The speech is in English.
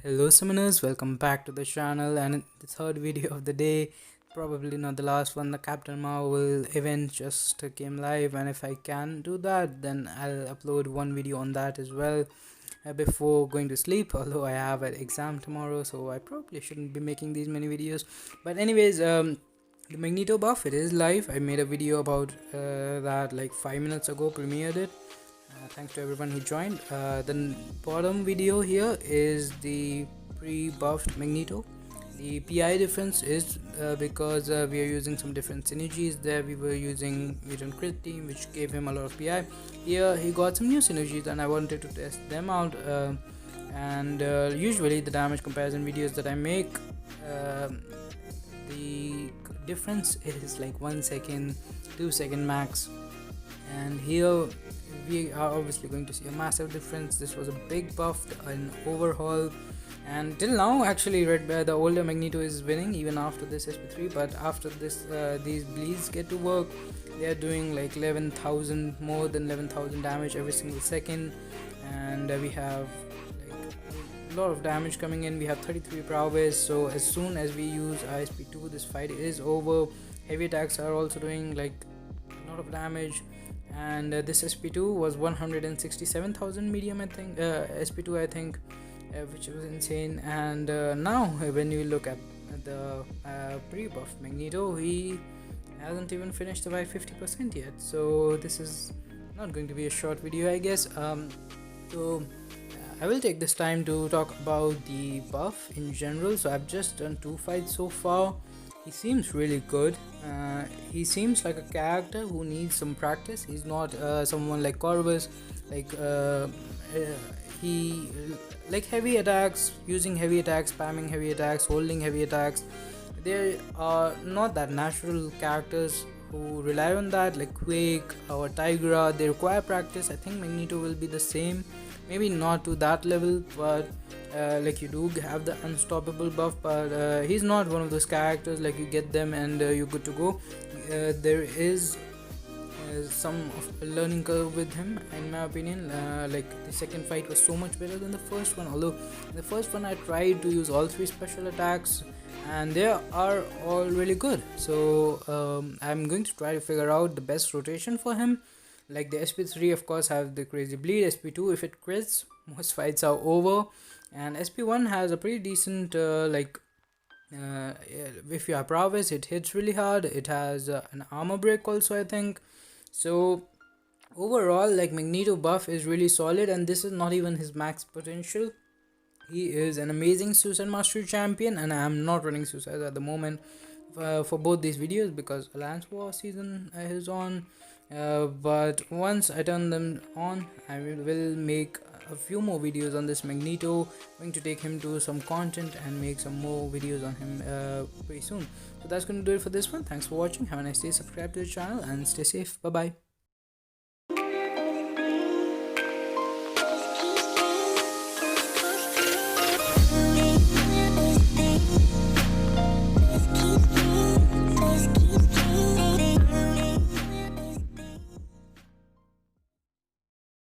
Hello summoners, welcome back to the channel and the third video of the day, probably not the last one. The Captain Marvel event just came live, and if I can do that then I'll upload one video on that as well before going to sleep, although I have an exam tomorrow, so I probably shouldn't be making these many videos. But anyways, the Magneto buff, it is live. I made a video about that like 5 minutes ago, premiered it. Thanks to everyone who joined. The bottom video here is the pre-buffed Magneto. The PI difference is because we are using some different synergies. There we were using Mutant Crit Team, which gave him a lot of PI. Here he got some new synergies and I wanted to test them out. And usually the damage comparison videos that I make, the difference is like 1 second, 2 second max. And here we are obviously going to see a massive difference. This was a big buff, an overhaul, and till now actually the older Magneto is winning even after this SP3. But after this these bleeds get to work, they are doing like 11,000, more than 11,000 damage every single second. And we have like a lot of damage coming in. We have 33 prowess, so as soon as we use ISP2, this fight is over. Heavy attacks are also doing like a lot of damage. And this SP2 was 167,000 medium, I think, SP2 I think, which was insane. And now when you look at the pre-buff Magneto, he hasn't even finished the fight 50% yet, so this is not going to be a short video, I guess. So I will take this time to talk about the buff in general. So I've just done 2 fights so far. He seems really good. He seems like a character who needs some practice. He's not someone like Corvus, like he like heavy attacks, using heavy attacks, spamming heavy attacks, holding heavy attacks. They are not that natural characters who rely on that, like Quake or Tigra. They require practice. I think Magneto will be the same, maybe not to that level, but like you do have the unstoppable buff. But he's not one of those characters like you get them and you're good to go. There is some of a learning curve with him, in my opinion. Like the second fight was so much better than the first one, although the first one I tried to use all 3 special attacks and they are all really good. So I'm going to try to figure out the best rotation for him. Like the SP3 of course have the crazy bleed. SP2, if it crits, most fights are over. And SP1 has a pretty decent if you have prowess, it hits really hard. It has an armor break also, I think. So overall, like, Magneto buff is really solid, and this is not even his max potential. He is an amazing Suicide Mastery champion, and I am not running Suicide at the moment for both these videos because Alliance War season is on. But once I turn them on, I will make a few more videos on this Magneto. Going to take him to some content and make some more videos on him pretty soon. So that's going to do it for this one. Thanks for watching. Have a nice day. Subscribe to the channel and stay safe. Bye bye.